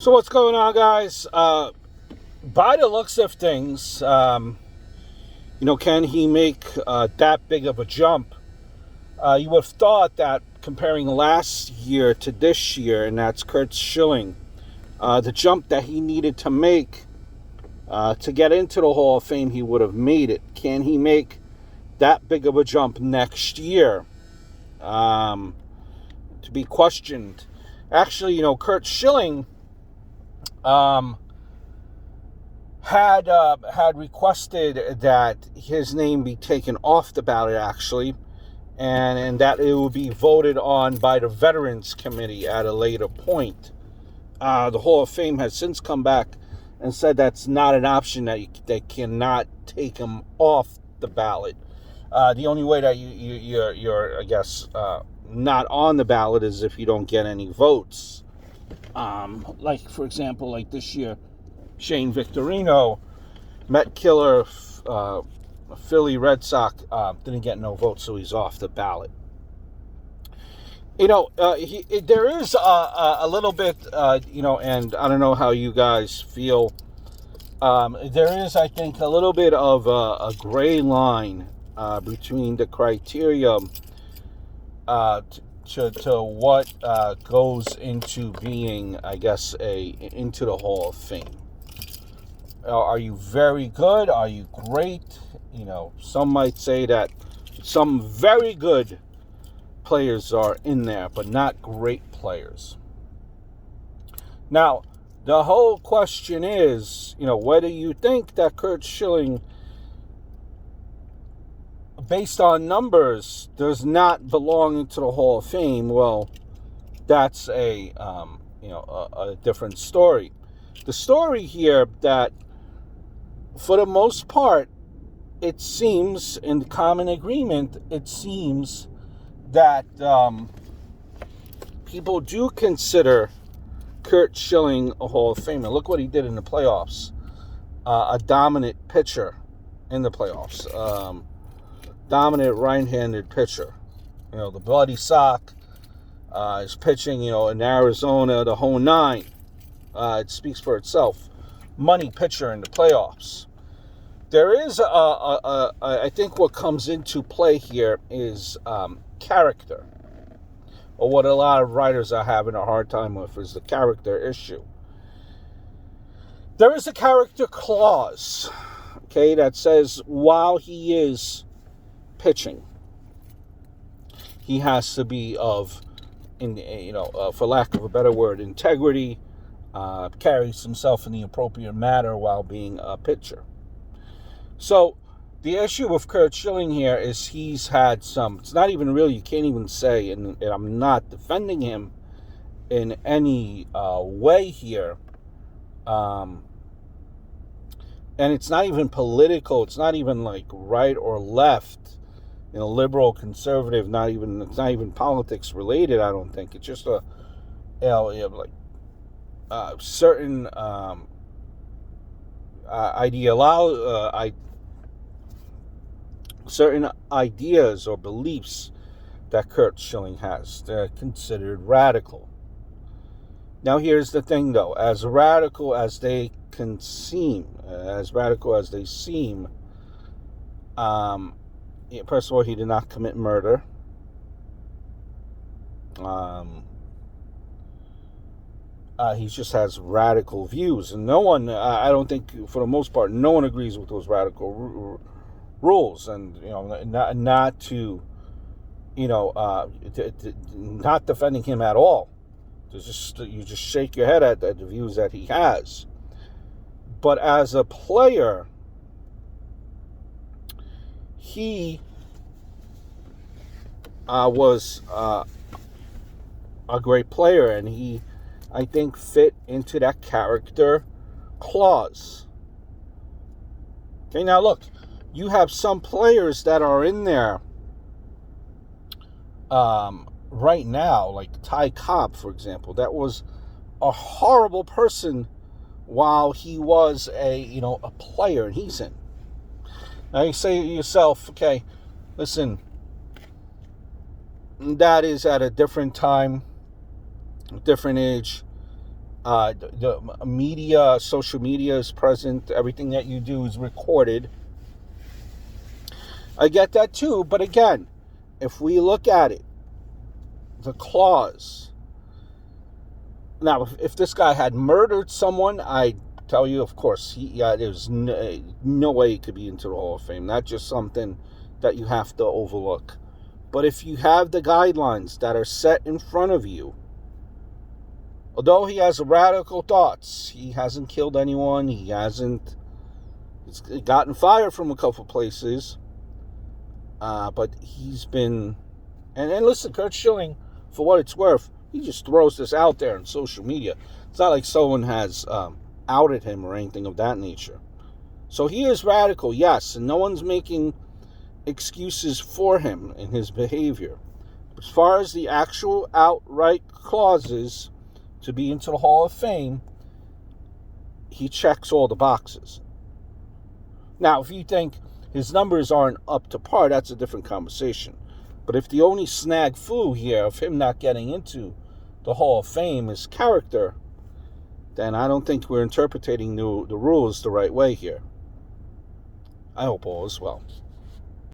So what's going on, guys? By the looks of things, can he make that big of a jump? You would have thought that comparing last year to this year, and that's Curt Schilling, the jump that he needed to make to get into the Hall of Fame, he would have made it. Can he make that big of a jump next year? To be questioned. Actually, Curt Schilling had requested that his name be taken off the ballot, actually, and that it would be voted on by the Veterans Committee at a later point. The Hall of Fame has since come back and said that's not an option, that they cannot take him off the ballot. The only way that you're I guess, not on the ballot is if you don't get any votes. Like, for example, like this year, Shane Victorino, Met killer, Philly Red Sox, didn't get no votes, so he's off the ballot. There is a little bit, and I don't know how you guys feel. There is, I think, a little bit of a gray line between the criteria to what goes into being, I guess, into the Hall of Fame. Are you very good? Are you great? Some might say that some very good players are in there, but not great players. Now, the whole question is, whether you think that Curt Schilling, based on numbers, does not belong into the Hall of Fame. Well, that's a different story. The story here that, for the most part, it seems, in common agreement, it seems that people do consider Curt Schilling a Hall of Famer. Look what he did in the playoffs. A dominant pitcher in the playoffs. Dominant right-handed pitcher. The bloody sock is pitching, in Arizona, the whole nine. It speaks for itself. Money pitcher in the playoffs. There is, I think what comes into play here is character. Or what a lot of writers are having a hard time with is the character issue. There is a character clause, okay, that says while he is pitching, he has to be of, for lack of a better word, integrity, carries himself in the appropriate manner while being a pitcher. So the issue with Curt Schilling here is he's had some, it's not even really, you can't even say, and I'm not defending him in any way here, and it's not even political, it's not even like right or left, liberal, conservative, it's not even politics related, I don't think. It's just certain certain ideas or beliefs that Curt Schilling has. They're considered radical. Now, here's the thing, though. As radical as they can seem, first of all, he did not commit murder. He just has radical views, and no one, I don't think, for the most part, no one agrees with those radical rules, and not to not defending him at all. You just shake your head at the views that he has. But as a player, he was a great player, and he, I think, fit into that character clause. Okay, now look, you have some players that are in there right now, like Ty Cobb, for example. That was a horrible person while he was a player, and he's in. Now you say to yourself, okay, listen, that is at a different time, different age. The media, social media is present. Everything that you do is recorded. I get that too, but again, if we look at it, the clause. Now, if this guy had murdered someone, I tell you, of course, there's no way he could be into the Hall of Fame. That's just something that you have to overlook. But if you have the guidelines that are set in front of you, although he has radical thoughts, he hasn't killed anyone, he's gotten fired from a couple places, but he's been, and listen, Curt Schilling, for what it's worth, he just throws this out there on social media. It's not like someone has outed him or anything of that nature. So he is radical, yes, and no one's making excuses for him in his behavior. As far as the actual outright clauses to be into the Hall of Fame, he checks all the boxes. Now, if you think his numbers aren't up to par, that's a different conversation. But if the only snag flu here of him not getting into the Hall of Fame is character, then I don't think we're interpreting the rules the right way here. I hope all is well.